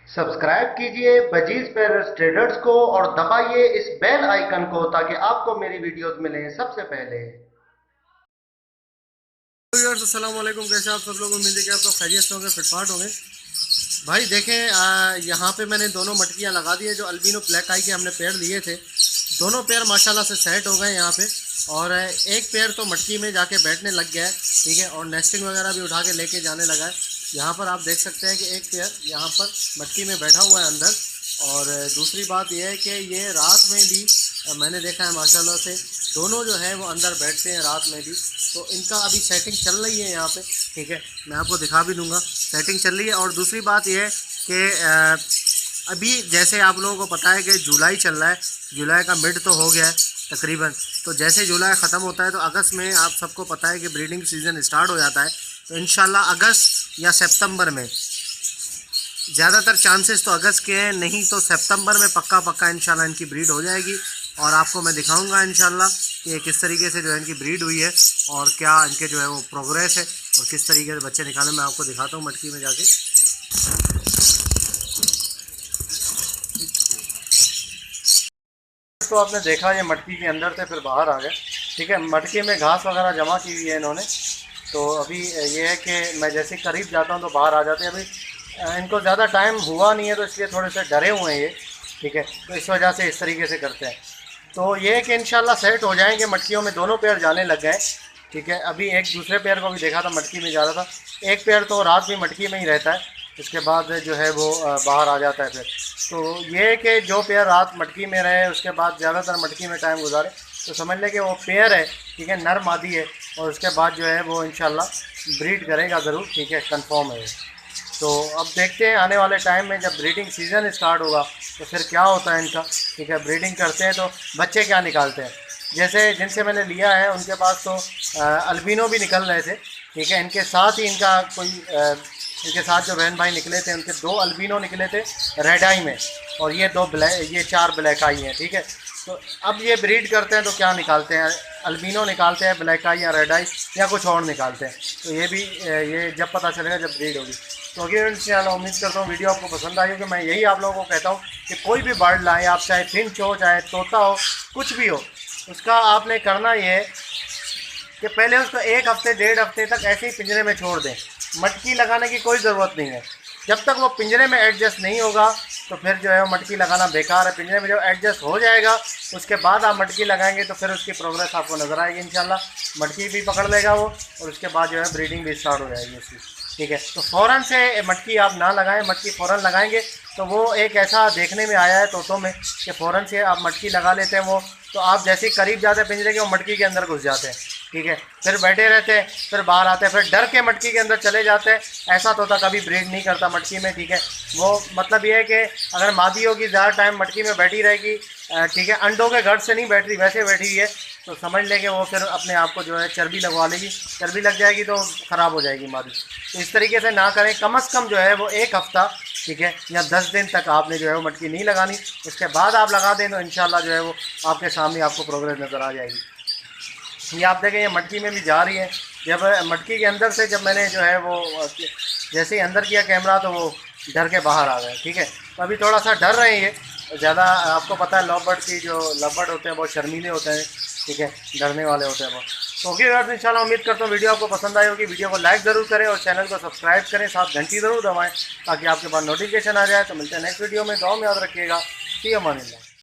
Subscribe कीजिए budgies Perez traders को और दबाइए इस बेल आइकन को ताकि आपको मेरी वीडियोस मिलें सबसे पहले। अस्सलाम वालेकुम, कैसे आप सब लोग? उम्मीद है कि आप लोग खैरियत से होंगे, फिटफाट होंगे। भाई देखें, यहाँ पे मैंने दोनों मटकियाँ लगा दी है जो अल्बिनो ब्लैक आई के हमने पेड़ लिए थे। दोनों पेड़ माशाल्लाह से सेट हो गए यहाँ पे, और एक पेड़ तो मटकी में जाके बैठने लग गया है, ठीक है, और नेस्टिंग वगैरह भी उठा के लेके जाने लगा है। यहाँ पर आप देख सकते हैं कि एक पेड़ यहाँ पर मटकी में बैठा हुआ है अंदर। और दूसरी बात यह है कि ये रात में भी मैंने देखा है माशाल्लाह से दोनों जो है वो अंदर बैठते हैं रात में भी। तो इनका अभी सेटिंग चल रही है यहाँ पे, ठीक है, मैं आपको दिखा भी दूंगा, सेटिंग चल रही है। और दूसरी बात यह है कि अभी जैसे आप लोगों को पता है कि जुलाई चल रहा है, जुलाई का मिड तो हो गया है तकरीबन। तो जैसे जुलाई ख़त्म होता है तो अगस्त में आप सबको पता है कि ब्रीडिंग सीज़न स्टार्ट हो जाता है। तो इंशाल्लाह अगस्त या सितंबर में, ज़्यादातर चांसेस तो अगस्त के हैं, नहीं तो सितंबर में पक्का इंशाल्लाह इनकी ब्रीड हो जाएगी। और आपको मैं दिखाऊंगा इंशाल्लाह कि किस तरीके से जो है इनकी ब्रीड हुई है और क्या इनके जो है वो प्रोग्रेस है और किस तरीके से बच्चे निकाले, मैं आपको दिखाता हूँ मटकी में जाके। तो आपने देखा ये मटकी के अंदर से फिर बाहर आ गए, ठीक है। मटकी में घास वगैरह जमा की हुई है इन्होंने। तो अभी ये है कि मैं जैसे करीब जाता हूँ तो बाहर आ जाते हैं। अभी इनको ज़्यादा टाइम हुआ नहीं है तो इसलिए थोड़े से डरे हुए हैं ये, ठीक है, तो इस वजह से इस तरीके से करते हैं। तो ये है कि इंशाल्लाह सेट हो जाएंगे। मटकियों में दोनों पैर जाने लग गए, ठीक है। अभी एक दूसरे पैर को भी देखा था मटकी में जा रहा था, एक पैर तो रात भी मटकी में ही रहता है, उसके बाद जो है वो बाहर आ जाता है फिर। तो ये है कि जो पैर रात मटकी में रहे उसके बाद ज़्यादातर मटकी में टाइम गुजारे तो समझ लें कि वो पेयर है, ठीक है, नर मादी है। और उसके बाद जो है वो इंशाल्लाह ब्रीड करेगा ज़रूर, ठीक है, कंफर्म है। तो अब देखते हैं आने वाले टाइम में जब ब्रीडिंग सीज़न स्टार्ट होगा तो फिर क्या होता है इनका, ठीक है। ब्रीडिंग करते हैं तो बच्चे क्या निकालते हैं। जैसे जिनसे मैंने लिया है उनके पास तो अल्बिनो भी निकल रहे थे, ठीक है। इनके साथ ही इनका कोई इनके साथ जो बहन भाई निकले थे उनके 2 अल्बिनो निकले थे रेड आई में, और ये 2 ब्लैक, ये 4 ब्लैक आई हैं, ठीक है। तो अब ये ब्रीड करते हैं तो क्या निकालते हैं, अल्बिनो निकालते हैं, ब्लैक आई या रेड आई या कुछ और निकालते हैं। तो ये भी ये जब पता चलेगा जब ब्रीड होगी। तो अगर इंशाल्लाह उम्मीद करता हूँ वीडियो आपको पसंद आई होगी। मैं यही आप लोगों को कहता हूँ कि कोई भी बर्ड लाएँ आप, चाहे फिंच हो चाहे तोता हो कुछ भी हो, उसका आपने करना ये है कि पहले उसको 1 हफ्ते 1.5 हफ्ते तक ऐसे ही पिंजरे में छोड़ दें। मटकी लगाने की कोई ज़रूरत नहीं है। जब तक वो पिंजरे में एडजस्ट नहीं होगा तो फिर जो है वो मटकी लगाना बेकार है। पिंजरे में जब एडजस्ट हो जाएगा उसके बाद आप मटकी लगाएंगे तो फिर उसकी प्रोग्रेस आपको नज़र आएगी इंशाल्लाह। मटकी भी पकड़ लेगा वो और उसके बाद जो है ब्रीडिंग भी स्टार्ट हो जाएगी उसकी, ठीक है। तो फ़ौरन से मटकी आप ना लगाएं। मटकी फ़ौरन लगाएंगे तो वो एक ऐसा देखने में आया है तोतों में कि फ़ौरन से आप मटकी लगा लेते हैं वो, तो आप जैसे ही करीब जाते हैं पिंजरे के वो मटकी के अंदर घुस जाते हैं, ठीक है। फिर बैठे रहते हैं, फिर बाहर आते हैं, फिर डर के मटकी के अंदर चले जाते हैं। ऐसा तोता कभी ब्रीड नहीं करता मटकी में, ठीक है। वो मतलब ये है कि अगर मादी होगी ज़्यादा टाइम मटकी में बैठी रहेगी, ठीक है, अंडों के घर से नहीं बैठ रही वैसे बैठी हुई है, तो समझ लें कि वो फिर अपने आप को जो है चर्बी लगवा लेगी। चर्बी लग जाएगी तो ख़राब हो जाएगी मादी। तो इस तरीके से ना करें। कम से कम जो है वो 1 हफ्ता, ठीक है, या 10 दिन तक आपने जो है वो मटकी नहीं लगानी। उसके बाद आप लगा दें तो इंशाल्लाह जो है वो आपके सामने आपको प्रोग्रेस नज़र आ जाएगी। ये आप देखें ये मटकी में भी जा रही है। जब मटकी के अंदर से जब मैंने जो है वो जैसे ही अंदर किया कैमरा तो वो डर के बाहर आ गए, ठीक है। तो अभी थोड़ा सा डर रहे हैं ये ज़्यादा। आपको पता है लवबर्ड की जो लवबर्ड होते हैं बहुत शर्मीले होते हैं, ठीक है, डरने वाले होते हैं बहुत। तो ओके यार, इंशाल्लाह उम्मीद करता हूँ वीडियो आपको पसंद आई होगी। वीडियो को लाइक ज़रूर करें और चैनल को सब्सक्राइब करें, साथ घंटी ज़रूर दबाएं ताकि आपके पास नोटिफिकेशन आ जाए। तो मिलते हैं नेक्स्ट वीडियो में। दुआ में याद रखिएगा। फ़ी अमान अल्लाह।